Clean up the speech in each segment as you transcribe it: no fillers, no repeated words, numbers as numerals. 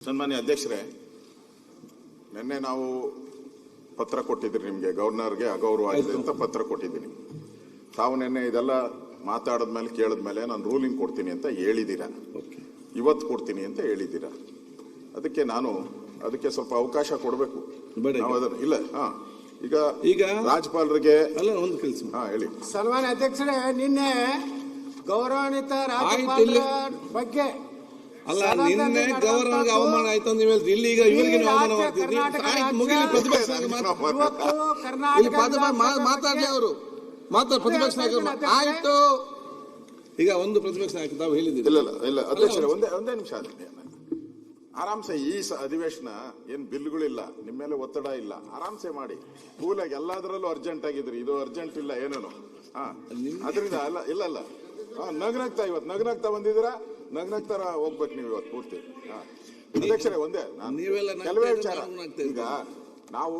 ಸನ್ಮಾನ್ಯ ಅಧ್ಯಕ್ಷರೇ, ನಿನ್ನೆ ನಾವು ಪತ್ರ ಕೊಟ್ಟಿದ್ರಿ ನಿಮಗೆ, ಗವರ್ನರ್ಗೆ ಅಗೌರವ ಆಗಿದೆ ಅಂತ ಪತ್ರ ಕೊಟ್ಟಿದ್ದೀನಿ. ತಾವು ನಿನ್ನೆ ಇದೆಲ್ಲ ಮಾತಾಡಿದ್ಮೇಲೆ ಕೇಳಿದ್ಮೇಲೆ ನಾನು ರೂಲಿಂಗ್ ಕೊಡ್ತೀನಿ ಅಂತ ಹೇಳಿದ್ದೀರಾ, ಇವತ್ತು ಕೊಡ್ತೀನಿ ಅಂತ ಹೇಳಿದ್ದೀರಾ. ಅದಕ್ಕೆ ಸ್ವಲ್ಪ ಅವಕಾಶ ಕೊಡಬೇಕು. ಇಲ್ಲ ಈಗ ರಾಜ್ಯಪಾಲರಿಗೆ ಒಂದು ಕೆಲಸ ಹೇಳಿ. ಸನ್ಮಾನ್ಯ ಅಧ್ಯಕ್ಷರೇ, ನಿನ್ನೆ ಗೌರವಾನ್ವಿತ ರಾಜ್ಯಪಾಲರ ಬಗ್ಗೆ ಅಲ್ಲ, ನಿನ್ನೆ ಗೌರವನಿಗೆ ಅವಮಾನ ಆಯ್ತು ನೀವು ಹೇಳ್ತೀರಿ, ಇಲ್ಲಿ ಈಗ ಇವರಿಗೆ ಅವಮಾನ ಮಾಡ್ತೀರಿ. ಮಾತಾಡ್ಲಿ ಅವರು ಪ್ರತಿಪಕ್ಷ ನಾಯಕರು ಆಯ್ತು. ಈಗ ಒಂದು ಪ್ರತಿಪಕ್ಷ ನಾಯಕ ತಾವು ಹೇಳಿದ್ದೀರಿ. ಇಲ್ಲ ಅಧ್ಯಕ್ಷರೇ, ಒಂದೇ ನಿಮಿಷ ಆರಾಮ್ಸೆ ಈ ಅಧಿವೇಶನ ಏನ್ ಬಿಲ್ಗಳಿಲ್ಲ, ನಿಮ್ಮ ಮೇಲೆ ಒತ್ತಡ ಇಲ್ಲ, ಆರಾಮ್ಸೆ ಮಾಡಿ ಕೂಲಾಗಿ. ಎಲ್ಲದರಲ್ಲೂ ಅರ್ಜೆಂಟ್ ಆಗಿದ್ರಿ, ಇದು ಅರ್ಜೆಂಟ್ ಇಲ್ಲ ಏನೇನು. ಅದರಿಂದ ಇಲ್ಲ ನಗ್ನಗ್ತಾ ಇವತ್ತು ನಗ್ನಗ್ತಾ ಬಂದಿದ್ದೀರಾ, ನಗ್ನಗ್ತಾರ ಹೋಗ್ಬೇಕು ನೀವು ಇವತ್ತು ಪೂರ್ತಿ. ಅಧ್ಯಕ್ಷರೇ, ಒಂದೇ ಕೆಲವೇ ವಿಚಾರ. ಈಗ ನಾವು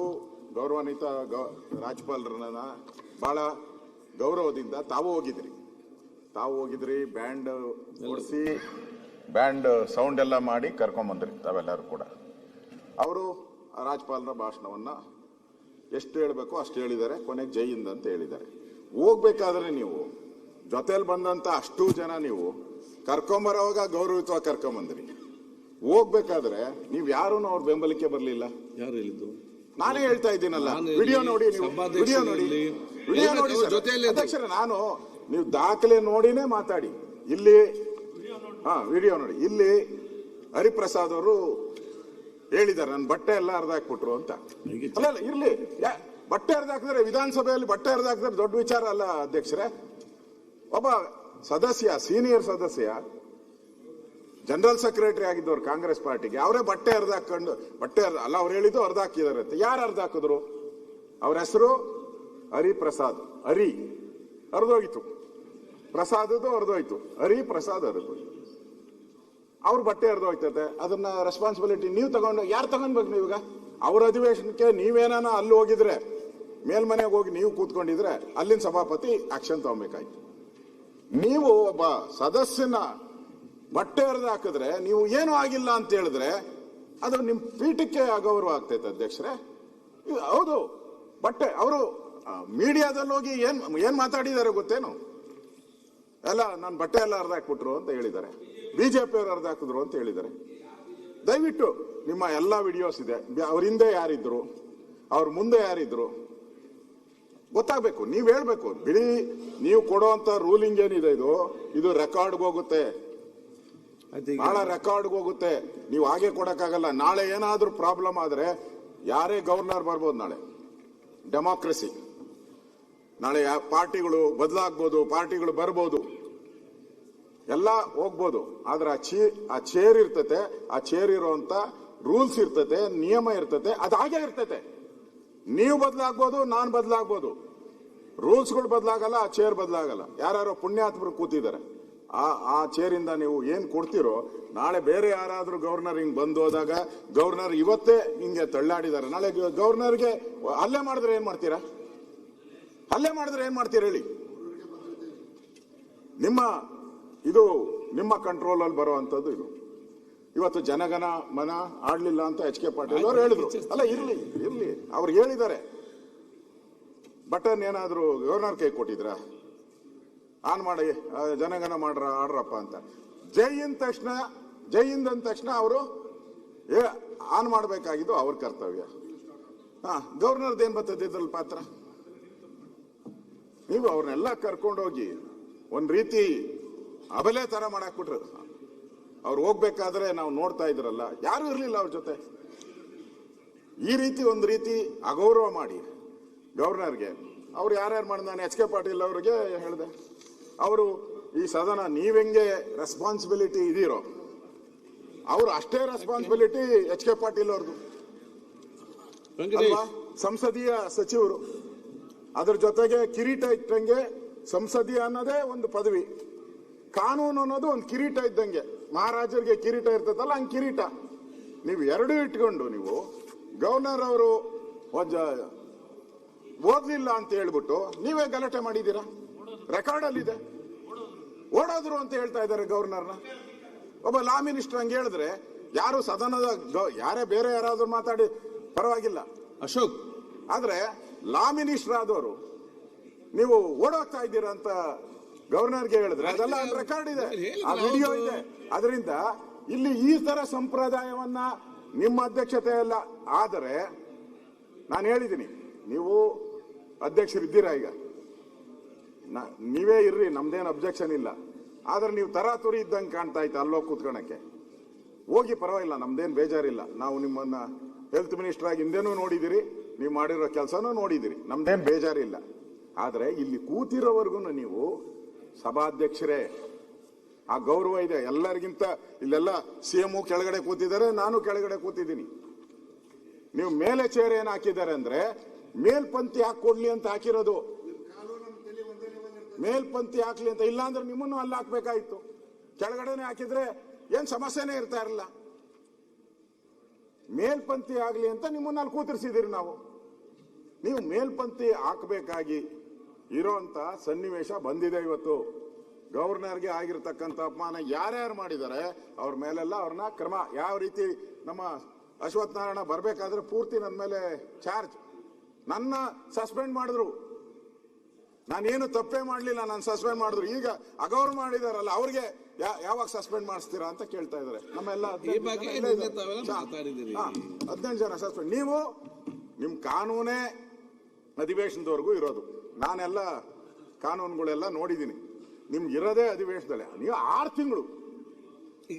ಗೌರವಾನ್ವಿತ ರಾಜ್ಯಪಾಲರನ್ನ ಬಹಳ ಗೌರವದಿಂದ ತಾವು ಹೋಗಿದ್ರಿ, ಬ್ಯಾಂಡ್ ಓಡಿಸಿ ಬ್ಯಾಂಡ್ ಸೌಂಡ್ ಎಲ್ಲ ಮಾಡಿ ಕರ್ಕೊಂಬಂದ್ರಿ ತಾವೆಲ್ಲರೂ ಕೂಡ. ಅವರು ರಾಜ್ಯಪಾಲರ ಭಾಷಣವನ್ನ ಎಷ್ಟು ಹೇಳಬೇಕು ಅಷ್ಟು ಹೇಳಿದ್ದಾರೆ, ಕೊನೆಗೆ ಜೈ ಹಿಂದ್ ಅಂತ ಹೇಳಿದ್ದಾರೆ. ಹೋಗ್ಬೇಕಾದ್ರೆ ನೀವು ಜೊತೆಲಿ ಬಂದಂತ ಅಷ್ಟು ಜನ ನೀವು ಕರ್ಕೊಂಬರೋವಾಗ ಗೌರವಿತವಾಗಿ ಕರ್ಕೊಂಬಂದ್ರಿ. ಹೋಗ್ಬೇಕಾದ್ರೆ ನೀವ್ ಯಾರು ಅವ್ರ ಬೆಂಬಲಕ್ಕೆ ಬರ್ಲಿಲ್ಲ. ಯಾರು ಹೇಳಿದ್ದು? ನಾನೇ ಹೇಳ್ತಾ ಇದ್ದೀನಲ್ಲ, ವಿಡಿಯೋ ನೋಡಿ ಅಧ್ಯಕ್ಷರೇ. ನೀವು ದಾಖಲೆ ನೋಡಿನೇ ಮಾತಾಡಿ. ಇಲ್ಲಿ ವಿಡಿಯೋ ನೋಡಿ. ಇಲ್ಲಿ ಹರಿಪ್ರಸಾದ್ ಅವರು ಹೇಳಿದ್ದಾರೆ, ನನ್ನ ಬಟ್ಟೆ ಎಲ್ಲ ಹರಿದಾಕ್ಬಿಟ್ರು ಅಂತ. ಅಲ್ಲ ಇರ್ಲಿ, ಬಟ್ಟೆ ಹರಿದಾಕಿದ್ರೆ ವಿಧಾನಸಭೆಯಲ್ಲಿ ಬಟ್ಟೆ ಹರಿದಾಕಿದ್ರೆ ದೊಡ್ಡ ವಿಚಾರ ಅಲ್ಲ ಅಧ್ಯಕ್ಷರೇ. ಒಬ್ಬ ಸದಸ್ಯ, ಸೀನಿಯರ್ ಸದಸ್ಯ, ಜನರಲ್ ಸೆಕ್ರೆಟರಿ ಆಗಿದ್ದವ್ರು ಕಾಂಗ್ರೆಸ್ ಪಾರ್ಟಿಗೆ, ಅವರೇ ಬಟ್ಟೆ ಹರಿದಾಕೊಂಡು ಅಲ್ಲ ಅವ್ರು ಹೇಳಿದ್ದು ಹರಿದಾಕಿದಾರೆ ಅಂತ. ಯಾರು ಹರಿದಾಕಿದ್ರು? ಅವ್ರ ಹೆಸರು ಹರಿಪ್ರಸಾದ್. ಹರಿದೋಯ್ತು, ಪ್ರಸಾದದ್ದು ಹರಿದೋಯ್ತು, ಹರಿಪ್ರಸಾದ್ ಹರಿದೋಯ್ತು. ಅವ್ರ ಬಟ್ಟೆ ಹರಿದೋಯ್ತದೆ. ಅದನ್ನ ರೆಸ್ಪಾನ್ಸಿಬಿಲಿಟಿ ನೀವು ತಗೊಂಡು ಯಾರು ತಗೊಂಡ್ಬೇಕು? ನೀವೀಗ ಅವ್ರ ಅಧಿವೇಶನಕ್ಕೆ ನೀವೇನಾನ ಅಲ್ಲಿ ಹೋಗಿದ್ರೆ, ಮೇಲ್ಮನೆಗೆ ಹೋಗಿ ನೀವು ಕೂತ್ಕೊಂಡಿದ್ರೆ ಅಲ್ಲಿನ ಸಭಾಪತಿ ಆಕ್ಷನ್ ತಗೊಬೇಕಾಯ್ತು. ನೀವು ಒಬ್ಬ ಸದಸ್ಯನ ಬಟ್ಟೆ ಹರಿದು ಹಾಕಿದ್ರೆ, ನೀವು ಏನೂ ಆಗಿಲ್ಲ ಅಂತ ಹೇಳಿದ್ರೆ ಅದು ನಿಮ್ ಪೀಠಕ್ಕೆ ಅಗೌರವ ಆಗ್ತೈತೆ ಅಧ್ಯಕ್ಷರೇ. ಹೌದು, ಬಟ್ಟೆ ಅವರು ಮೀಡಿಯಾದಲ್ಲಿ ಹೋಗಿ ಏನ್ ಮಾತಾಡಿದ್ದಾರೆ ಗೊತ್ತೇನು? ಎಲ್ಲ ನನ್ನ ಬಟ್ಟೆ ಎಲ್ಲ ಹರಿದಾಕ್ಬಿಟ್ರು ಅಂತ ಹೇಳಿದ್ದಾರೆ, ಬಿಜೆಪಿ ಅವರು ಹರಿದಾಕಿದ್ರು ಅಂತ ಹೇಳಿದ್ದಾರೆ. ದಯವಿಟ್ಟು ನಿಮ್ಮ ಎಲ್ಲಾ ವಿಡಿಯೋಸ್ ಇದೆ, ಅವ್ರ ಹಿಂದೆ ಯಾರಿದ್ರು, ಅವ್ರ ಮುಂದೆ ಯಾರಿದ್ರು ಗೊತ್ತಾಗಬೇಕು. ನೀವ್ ಹೇಳ್ಬೇಕು. ಬಿಡಿ, ನೀವು ಕೊಡುವಂತ ರೂಲಿಂಗ್ ಏನಿದೆ ಇದು ರೆಕಾರ್ಡ್ಗೆ ಹೋಗುತ್ತೆ, ಬಹಳ ರೆಕಾರ್ಡ್ಗೆ ಹೋಗುತ್ತೆ. ನೀವು ಹಾಗೆ ಕೊಡಕ್ಕಾಗಲ್ಲ. ನಾಳೆ ಏನಾದ್ರೂ ಪ್ರಾಬ್ಲಮ್ ಆದ್ರೆ ಯಾರೇ ಗವರ್ನರ್ ಬರ್ಬೋದು. ನಾಳೆ ಡೆಮಾಕ್ರಸಿ, ನಾಳೆ ಪಾರ್ಟಿಗಳು ಬದಲಾಗ್ಬೋದು, ಪಾರ್ಟಿಗಳು ಬರ್ಬೋದು, ಎಲ್ಲ ಹೋಗ್ಬೋದು. ಆದ್ರೆ ಆ ಚೇರ್ ಇರ್ತತೆ, ಆ ಚೇರ್ ಇರುವಂತ ರೂಲ್ಸ್ ಇರ್ತತೆ, ನಿಯಮ ಇರ್ತತೆ, ಅದು ಹಾಗೆ ಇರ್ತತೆ. ನೀವು ಬದಲಾಗ್ಬೋದು, ನಾನು ಬದಲಾಗ್ಬೋದು, ರೂಲ್ಸ್ಗಳು ಬದಲಾಗಲ್ಲ, ಆ ಚೇರ್ ಬದಲಾಗಲ್ಲ. ಯಾರು ಪುಣ್ಯಾತ್ಮರು ಕೂತಿದ್ದಾರೆ, ಆ ಚೇರಿಂದ ನೀವು ಏನ್ ಕೊಡ್ತಿರೋ, ನಾಳೆ ಬೇರೆ ಯಾರಾದ್ರೂ ಗವರ್ನರ್ ಹಿಂಗ್ ಬಂದು ಹೋದಾಗ, ಗವರ್ನರ್ ಇವತ್ತೇ ಹಿಂಗೆ ತಳ್ಳಾಡಿದ್ದಾರೆ, ನಾಳೆ ಗವರ್ನರ್ಗೆ ಹಲ್ಲೆ ಮಾಡಿದ್ರೆ ಏನ್ ಮಾಡ್ತೀರಾ? ಹೇಳಿ. ನಿಮ್ಮ ಕಂಟ್ರೋಲ್ ಅಲ್ಲಿ ಬರುವಂತದ್ದು ಇದು. ಇವತ್ತು ಜನಗಣ ಮನ ಆಡ್ಲಿಲ್ಲ ಅಂತ ಎಚ್ ಕೆ ಪಾಟೀಲ್ ಅವರು ಹೇಳಿದ್ರು. ಅಲ್ಲ ಇರ್ಲಿ, ಅವ್ರು ಹೇಳಿದ್ದಾರೆ. ಬಟನ್ ಏನಾದ್ರು ಗವರ್ನರ್ ಕೈ ಕೊಟ್ಟಿದ್ರ? ಆನ್ ಮಾಡಿ ಜನಗಣ ಆಡ್ರಪ್ಪ ಅಂತ. ಜೈ ಹಿಂದ್ ಅಂದ ತಕ್ಷಣ ಅವರು ಆನ್ ಮಾಡಬೇಕಾಗಿದ್ದು ಅವ್ರ ಕರ್ತವ್ಯ. ಗವರ್ನರ್ದು ಏನ್ ಬರ್ತದೆ ಇದ್ರಲ್ಲಿ ಪಾತ್ರ? ನೀವು ಅವ್ರನ್ನೆಲ್ಲ ಕರ್ಕೊಂಡೋಗಿ ಒಂದ್ ರೀತಿ ಅಬಲೆ ತರ ಮಾಡಾಕ್ಬಿಟ್ರು. ಅವ್ರು ಹೋಗ್ಬೇಕಾದ್ರೆ ನಾವು ನೋಡ್ತಾ ಇದ್ರಲ್ಲ, ಯಾರು ಇರ್ಲಿಲ್ಲ ಅವ್ರ ಜೊತೆ. ಈ ರೀತಿ ಒಂದು ರೀತಿ ಅಗೌರವ ಮಾಡಿ ಗವರ್ನರ್ಗೆ ಅವ್ರು ಯಾರ್ಯಾರು ಮಾಡಿ, ನಾನು ಎಚ್ ಕೆ ಪಾಟೀಲ್ ಅವ್ರಿಗೆ ಹೇಳಿದೆ, ಅವರು ಈ ಸದನ ನೀವೆಂಗೆ ರೆಸ್ಪಾನ್ಸಿಬಿಲಿಟಿ ಇದೀರೋ ಅವ್ರು ಅಷ್ಟೇ ರೆಸ್ಪಾನ್ಸಿಬಿಲಿಟಿ ಎಚ್ ಕೆ ಪಾಟೀಲ್ ಅವ್ರದ್ದು. ಸಂಸದೀಯ ಸಚಿವರು, ಅದ್ರ ಜೊತೆಗೆ ಕಿರೀಟ ಇಟ್ಟಂಗೆ ಸಂಸದೀಯ ಅನ್ನೋದೇ ಒಂದು ಪದವಿ, ಕಾನೂನು ಅನ್ನೋದು ಒಂದು ಕಿರೀಟ ಇದ್ದಂಗೆ. ಮಹಾರಾಜರಿಗೆ ಕಿರೀಟ ಇರ್ತದಲ್ಲ, ಹಂಗೆ ಕಿರೀಟ. ನೀವು ಎರಡೂ ಇಟ್ಕೊಂಡು ನೀವು ಗವರ್ನರ್ ಅವರು ಓದ್ಲಿಲ್ಲ ಅಂತ ಹೇಳ್ಬಿಟ್ಟು ನೀವೇ ಗಲಾಟೆ ಮಾಡಿದ್ದೀರಾ. ರೆಕಾರ್ಡ್ ಅಲ್ಲಿದೆ. ಓಡೋದ್ರು ಅಂತ ಹೇಳ್ತಾ ಇದ್ದಾರೆ ಗವರ್ನರ್ನ. ಒಬ್ಬ ಲಾ ಮಿನಿಸ್ಟರ್ ಹಂಗೆ ಹೇಳಿದ್ರೆ ಯಾರು ಸದನದ ಯಾರೇ ಬೇರೆ ಯಾರಾದ್ರೂ ಮಾತಾಡಿ ಪರವಾಗಿಲ್ಲ. ಅಶೋಕ್, ಆದ್ರೆ ಲಾ ಮಿನಿಸ್ಟರ್ ಆದವರು ನೀವು ಓಡೋಗ್ತಾ ಇದ್ದೀರಾ ಅಂತ ಗವರ್ನರ್ಗೆ ಹೇಳಿದ್ರೆ ಅದೆಲ್ಲ ರೆಕಾರ್ಡ್ ಇದೆ, ಆ ವಿಡಿಯೋ ಇದೆ. ಅದರಿಂದ ಇಲ್ಲಿ ಈ ತರ ಸಂಪ್ರದಾಯವನ್ನ ನಿಮ್ಮ ಅಧ್ಯಕ್ಷತೆ ಎಲ್ಲ ಆದರೆ ನಾನು ಹೇಳಿದ್ದೀನಿ, ನೀವು ಅಧ್ಯಕ್ಷರಿದ್ದೀರಾ ಈಗ, ನೀವೇ ಇರ್ರಿ, ನಮ್ದೇನು ಅಬ್ಜೆಕ್ಷನ್ ಇಲ್ಲ. ಆದ್ರೆ ನೀವು ತರಾತುರಿ ಇದ್ದಂಗೆ ಕಾಣ್ತಾ ಇತ್ತು ಅಲ್ಲೋಗಿ ಕೂತ್ಕೊಳಕ್ಕೆ. ಹೋಗಿ, ಪರವಾಗಿಲ್ಲ, ನಮ್ದೇನು ಬೇಜಾರಿಲ್ಲ. ನಾವು ನಿಮ್ಮನ್ನ ಹೆಲ್ತ್ ಮಿನಿಸ್ಟರ್ ಆಗಿ ಹಿಂದೆನೂ ನೋಡಿದಿರಿ, ನೀವು ಮಾಡಿರೋ ಕೆಲಸನೂ ನೋಡಿದಿರಿ, ನಮ್ದೇನು ಬೇಜಾರಿಲ್ಲ. ಆದ್ರೆ ಇಲ್ಲಿ ಕೂತಿರೋವರೆಗೂ ನೀವು ಸಭಾಧ್ಯಕ್ಷರೇ, ಆ ಗೌರವ ಇದೆ ಎಲ್ಲರಿಗಿಂತ. ಇಲ್ಲೆಲ್ಲ ಸಿಎಂ ಕೆಳಗಡೆ ಕೂತಿದ್ದಾರೆ, ನಾನು ಕೆಳಗಡೆ ಕೂತಿದ್ದೀನಿ. ನೀವು ಮೇಲೆ ಚೇರ್ ಏನ್ ಹಾಕಿದ್ದಾರೆ ಅಂದ್ರೆ ಮೇಲ್ಪಂಕ್ತಿ ಹಾಕೊಡ್ಲಿ ಅಂತ ಹಾಕಿರೋದು. ಮೇಲ್ಪಂಕ್ತಿ ಹಾಕ್ಲಿ ಅಂತ, ಇಲ್ಲ ಅಂದ್ರೆ ನಿಮ್ಮನ್ನು ಅಲ್ಲಿ ಹಾಕ್ಬೇಕಾಯ್ತು. ಕೆಳಗಡೆನೆ ಹಾಕಿದ್ರೆ ಏನ್ ಸಮಸ್ಯೆನೇ ಇರ್ತಾ ಇರಲ್ಲ. ಮೇಲ್ಪಂಕ್ತಿ ಆಗ್ಲಿ ಅಂತ ನಿಮ್ಮನ್ನ ಅಲ್ಲಿ ಕೂತಿರ್ಸಿದಿರಿ ನಾವು. ನೀವು ಮೇಲ್ಪಂಕ್ತಿ ಹಾಕಬೇಕಾಗಿ ಇರೋಂತ ಸನ್ನಿವೇಶ ಬಂದಿದೆ ಇವತ್ತು. ಗವರ್ನರ್ಗೆ ಆಗಿರ್ತಕ್ಕಂಥ ಅಪಮಾನ ಯಾರ್ಯಾರು ಮಾಡಿದ್ದಾರೆ ಅವ್ರ ಮೇಲೆಲ್ಲ ಅವ್ರನ್ನ ಕ್ರಮ. ಯಾವ ರೀತಿ ನಮ್ಮ ಅಶ್ವಥ್ ನಾರಾಯಣ ಬರ್ಬೇಕಾದ್ರೆ ಪೂರ್ತಿ ನನ್ನ ಮೇಲೆ ಚಾರ್ಜ್, ನನ್ನ ಸಸ್ಪೆಂಡ್ ಮಾಡಿದ್ರು, ನಾನೇನು ತಪ್ಪೇ ಮಾಡಲಿಲ್ಲ, ನಾನು ಸಸ್ಪೆಂಡ್ ಮಾಡಿದ್ರು. ಈಗ ಅಗೌರ್ ಮಾಡಿದಾರಲ್ಲ ಅವ್ರಿಗೆ ಯಾವಾಗ ಸಸ್ಪೆಂಡ್ ಮಾಡಿಸ್ತೀರಾ ಅಂತ ಕೇಳ್ತಾ ಇದಾರೆ. ನಮ್ಮೆಲ್ಲ 18 ಜನ ಸಸ್ಪೆಂಡ್. ನೀವು ನಿಮ್ ಕಾನೂನೇ ಅಧಿವೇಶನದವರೆಗೂ ಇರೋದು. ನಾನೆಲ್ಲ ಕಾನೂನುಗಳೆಲ್ಲ ನೋಡಿದ್ದೀನಿ. ನಿಮ್ಗೆ ಇರೋದೇ ಅಧಿವೇಶನದಲ್ಲೇ. ನೀವು 6 ತಿಂಗಳು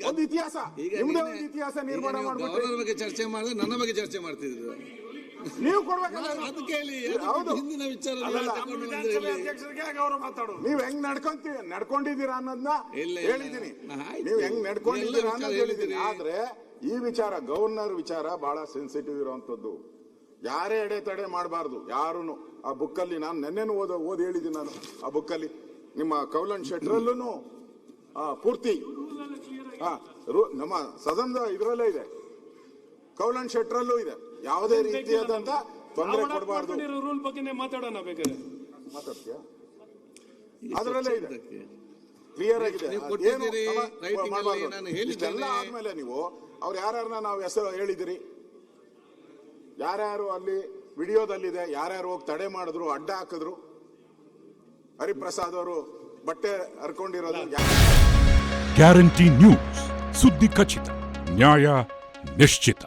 ಒಂದು ಇತಿಹಾಸ, ನಿಮ್ದೇ ಒಂದು ಇತಿಹಾಸ ನಿರ್ಮಾಣ ಮಾಡ್ಬಿಟ್ಟು ಬಗ್ಗೆ ಚರ್ಚೆ ಮಾಡಿದ್ರೆ ನನ್ನ ಬಗ್ಗೆ ಚರ್ಚೆ ಮಾಡ್ತಿದ್ರು. ನೀವು ಕೊಡ್ಬೇಕಲ್ಲ, ಹೌದು. ನೀವ್ ಹೆಂಗ್ ನಡ್ಕೊಂಡಿದ್ದೀರಾ ಅನ್ನೋದನ್ನ ಹೇಳಿದೀನಿ. ನೀವು ಹೆಂಗ್ ನಡ್ಕೊಂಡಿದ್ದೀರಾ ಅನ್ನೋದು ಹೇಳಿದೀನಿ. ಆದ್ರೆ ಈ ವಿಚಾರ, ಗವರ್ನರ್ ವಿಚಾರ ಬಹಳ ಸೆನ್ಸಿಟಿವ್ ಇರುವಂತದ್ದು. ಯಾರೇ ಅಡೆತಡೆ ಮಾಡಬಾರ್ದು ಯಾರುನು. ಆ ಬುಕ್ಕಲ್ಲಿ ನಾನು ನೆನ್ನೆನೂ ಓದಿ ಹೇಳಿದ್ದೀನಿ. ನಾನು ಆ ಬುಕ್ಕಲ್ಲಿ ನಿಮ್ಮ ಕೌಲನ್ ಶೆಟ್ರಲ್ಲೂ ಪೂರ್ತಿ ನಮ್ಮ ಸದನದ ಇದರಲ್ಲೇ ಇದೆ, ಕೌಲನ್ ಶೆಟ್ರಲ್ಲೂ ಇದೆ. ಯಾವುದೇ ರೀತಿಯಾದಂತ ತೊಂದರೆ ಕೊಡಬಾರ್ದು. ರೂಲ್ ಬಗ್ಗೆ ಮಾತಾಡೋಣ ಬೇಕಾದ್ರೆ. ಮಾತಾಡ್ತೀಯಾ? ಅದರಲ್ಲೇ ಇದೆ, ಕ್ಲಿಯರ್ ಆಗಿದೆ. ಇಷ್ಟೆಲ್ಲ ಆದ್ಮೇಲೆ ನೀವು ಅವ್ರು ಯಾರ್ಯಾರನ್ನ ನಾವು ಹೆಸರು ಹೇಳಿದಿರಿ, ಯಾರ್ಯಾರು ಅಲ್ಲಿ ವಿಡಿಯೋದಲ್ಲಿದೆ, ಯಾರ್ಯಾರು ಹೋಗಿ ತಡೆ ಮಾಡಿದ್ರು, ಅಡ್ಡ ಹಾಕಿದ್ರು. ಹರಿಪ್ರಸಾದ್ ಅವರು ಬಟ್ಟೆ ಹರ್ಕೊಂಡಿರೋದು. ಗ್ಯಾರಂಟಿ ನ್ಯೂಸ್, ಸುದ್ದಿ ಖಚಿತ, ನ್ಯಾಯ ನಿಶ್ಚಿತ.